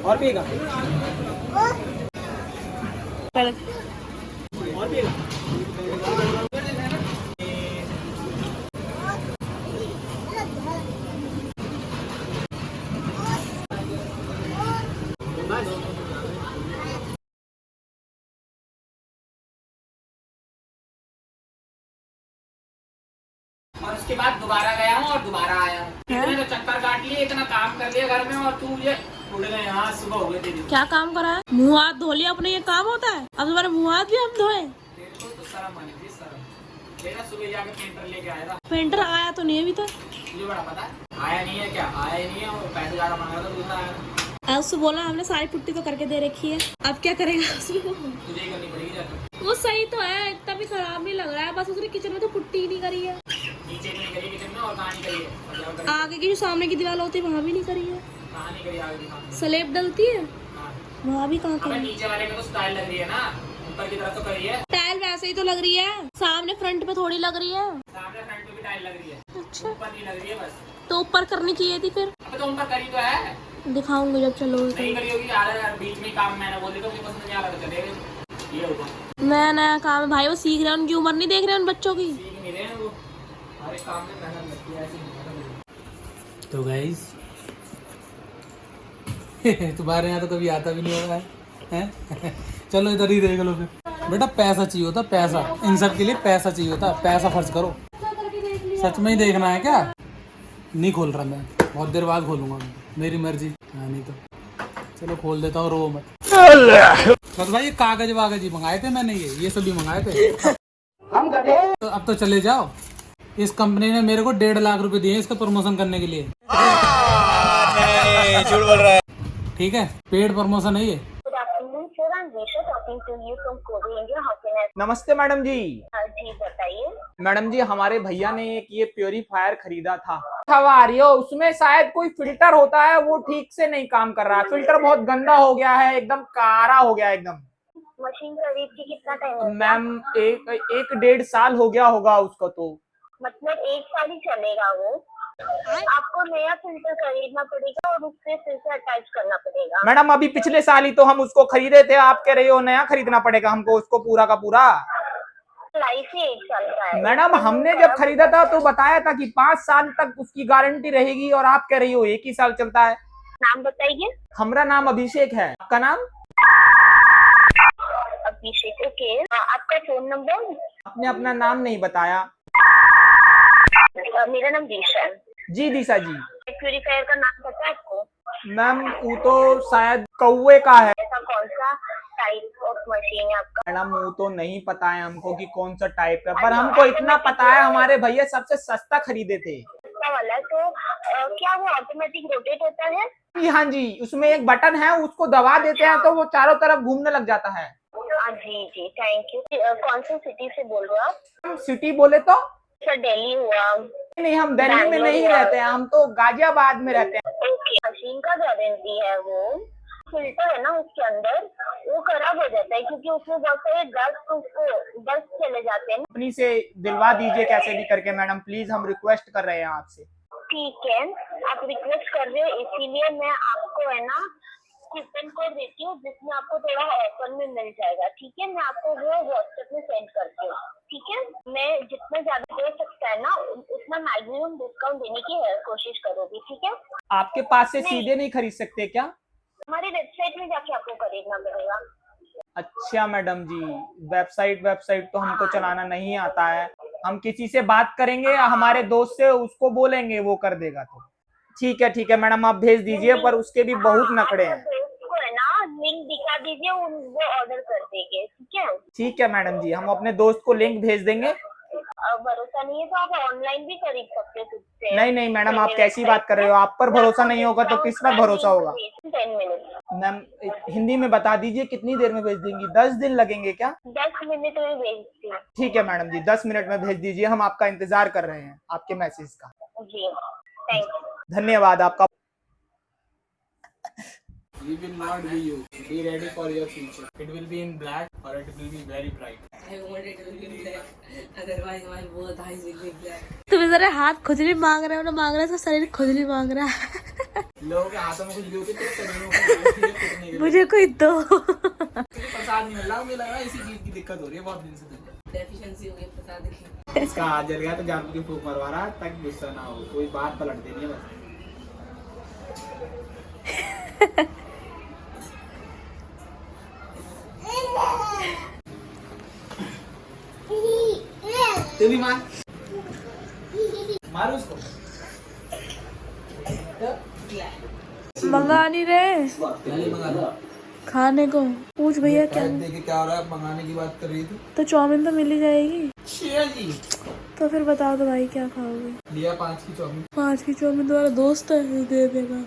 और पिएगा? और पिएगा? और उसके बाद दोबारा गया हूँ और दोबारा आया हूँ। इतने तो चक्कर काट लिए, इतना काम कर लिया घर में, और तू ये उड़ गए। यहाँ सुबह हो गई तेरी। क्या काम करा है? मुँह हाथ धो लिया अपने, ये काम होता है? अब तुम्हारे मुँह हाथ भी हम धोए? तेरे को तो शर्म आनी थी, शर्म। तेरा सुबह जाके पेंटर लेके आया था। पेंटर आया तो नहीं अभी तक? तुझे बड़ा पता है आया नहीं है? क्या आया ही नहीं है? वो पैसे ज्यादा मांगा था, दूसरा आया। अब उससे बोला हमने सारी पुट्टी तो करके दे रखी है, अब क्या करेगा उसमें? तुझे ही करनी पड़ेगी जाकर। वो सही तो है, इतना भी खराब नहीं लग रहा है, बस उसने किचन में तो पुट्टी ही नहीं करी है। नीचे नहीं करी किचन में, और कहाँ नहीं करी है? आगे की जो सामने की दीवार होती है वहाँ भी नहीं करी है। कहाँ नहीं करी? आगे दिखा। स्लेब डलती है वहाँ भी कहाँ अबे करी? नीचे वाले में तो स्टाइल लग रही है ना, ऊपर की तरफ तो करी है। टाइल वैसे ही तो लग रही है, सामने फ्रंट पे थोड़ी लग रही है। सामने फ्रंट पे भी टाइल लग रही है, अच्छा, ऊपर नहीं लग रही है बस। तो ऊपर करनी चाहिए थी फिर। अबे तो ऊपर करी तो है। दिखाऊंगी जब चलोगे नहीं तो। करी होगी यार, बीच में काम मैंने बोल दिया तो मुझे पसंद नहीं आ रहा था, चलेगा ये होगा। नया नया काम है भाई, वो सीख रहे हैं, उनकी उम्र नहीं देख रहे हैं उन बच्चों की। सीख नहीं रहे हैं वो, हर एक काम में मेहनत लगती है, ऐसे नहीं पता। तो गाइस तुम्हारे यहाँ तो कभी आता भी नहीं होगा है? चलो इधर ही देख लो फिर। बेटा पैसा चाहिए होता, पैसा, इन सब के लिए पैसा चाहिए होता, पैसा खर्च करो। सच में ही देखना है क्या? नहीं खोल रहा मैं, बहुत देर बाद खोलूंगा, मेरी मर्जी। हाँ नहीं तो चलो खोल देता हूँ, रो मत। बस भाई ये कागज वागज ही मंगाए थे मैंने, ये सभी मंगाए थे। तो अब तो चले जाओ, इस कंपनी ने मेरे को 1.5 लाख रुपए दिए इसका प्रमोशन करने के लिए। झूठ बोल रहा है। ठीक है, पेड प्रमोशन है ये। नमस्ते मैडम जी। जी बताइए। मैडम जी हमारे भैया ने एक ये प्योरीफायर खरीदा था, हवा आ रही हो, उसमें शायद कोई फिल्टर होता है वो ठीक से नहीं काम कर रहा है, फिल्टर बहुत गंदा हो गया है, एकदम कारा हो गया एकदम। मशीन खरीद के कितना टाइम हो गया? मैम एक 1.5 साल हो गया होगा उसको। तो मतलब 1 साल ही चलेगा वो? आपको नया फिल्टर खरीदना पड़ेगा और उससे फिर से अटैच करना पड़ेगा। मैडम अभी पिछले साल ही तो हम उसको खरीदे थे, आप कह रही हो नया खरीदना पड़ेगा हमको उसको पूरा का पूरा? लाइफ ही 1 साल का है मैडम हमने जब खरीदा था तो बताया था कि 5 साल तक उसकी गारंटी रहेगी, और आप कह रही हो 1 ही साल चलता है। नाम बताइए। हमारा नाम अभिषेक है, आपका नाम? अभिषेक। ओके, आपका फोन नंबर? आपने अपना नाम नहीं बताया। मेरा नाम दिशा है। जी दिशा जी। प्यूरीफायर का नाम पता है आपको? मैम वो तो शायद कौवे का है। ऐसा कौन सा टाइप ऑफ मशीन है आपका? मैडम वो तो नहीं पता है हमको कि कौन सा टाइप है, पर हमको इतना पता है हमारे भैया सबसे सस्ता खरीदे थे। सस्ता वाला है तो क्या वो ऑटोमेटिक रोटेट होता है? जी हाँ जी, उसमें एक बटन है, उसको दबा देते हैं तो वो चारों तरफ घूमने लग जाता है। जी जी, थैंक यू। कौन सी सिटी से बोल रहे हो आप? सिटी बोले तो? सर दिल्ली हुआ। नहीं, हम दिल्ली में नहीं रहते हैं, हम तो गाजियाबाद में रहते हैं। ओके, मशीन का गारंटी है वो। फिल्टर है ना उसके अंदर, वो खराब हो जाता है क्योंकि उसमें बहुत सारे डस्ट चले जाते हैं। कंपनी से दिलवा दीजिए कैसे भी करके मैडम, प्लीज हम रिक्वेस्ट कर रहे हैं आपसे। ठीक है, आप रिक्वेस्ट कर रहे हो इसीलिए मैं आपको है ना कूपन कोड देती हूँ जिसमें आपको थोड़ा ऑफर में मिल जाएगा। ठीक है, मैं आपको वो व्हाट्सएप में सेंड करती हूँ। ठीक है, मैं जितना ज्यादा दे सकता है ना उतना मैक्सिमम डिस्काउंट देने की कोशिश करूँगी। ठीक है, आपके पास से सीधे नहीं खरीद सकते क्या? हमारी वेबसाइट में जाके आपको खरीदना पड़ेगा। अच्छा मैडम जी, वेबसाइट तो हमको चलाना नहीं आता है, हम किसी से बात करेंगे या हमारे दोस्त से, उसको बोलेंगे वो कर देगा। तो ठीक है मैडम, आप भेज दीजिए, पर उसके भी बहुत नखड़े हैं। उसको है ना लिंक दिखा दीजिए, वो ऑर्डर कर देंगे। ठीक है मैडम जी, हम अपने दोस्त को लिंक भेज देंगे। भरोसा नहीं है तो आप ऑनलाइन भी खरीद सकते हो। नहीं मैडम, आप कैसी बात कर रहे हो? आप पर भरोसा नहीं होगा तो किस पर भरोसा होगा? 10 मिनट। मैम हिंदी में बता दीजिए कितनी देर में भेज देंगी? 10 दिन लगेंगे क्या? 10 मिनट में भेजती हूँ। ठीक है मैडम जी, 10 मिनट में भेज दीजिए, हम आपका इंतजार कर रहे हैं, आपके मैसेज का। जी थैंक यू, धन्यवाद आपका। We will not be you. Be ready for your future. It will be in black or it will be very bright. I want it to be black. Otherwise, my both eyes will be black. तुम इधर हाथ खुजली मांग रहे हो ना, मांग रहे हो तो शरीर खुजली मांग रहा है। लोगों के हाथों में कुछ भी होती है तो शरीरों को मुझे कोई दो। प्रसाद नहीं मिल रहा, मुझे लग रहा है इसी चीज की दिक्कत हो रही है बहुत दिन से। डेफिशिएंसी हो गई प्रसाद की। इसका हाथ जल गया तो जानबूझ के फूंक मरवा रहा है ताकि गुस्सा ना हो, कोई बात पलट देनी है बस। तू भी मार मार उसको। मंगा नहीं रहे पहले मंगा लो। खाने को। पूछ भैया क्या देखिए क्या हो रहा है, मंगाने की बात कर रही थी। तो चाउमीन तो मिल ही जाएगी। शेर जी तो फिर बताओ तो भाई क्या खाओगे? लिया 5 की चाउमीन। 5 की चाउमीन तुम्हारा दोस्त है, दे देगा।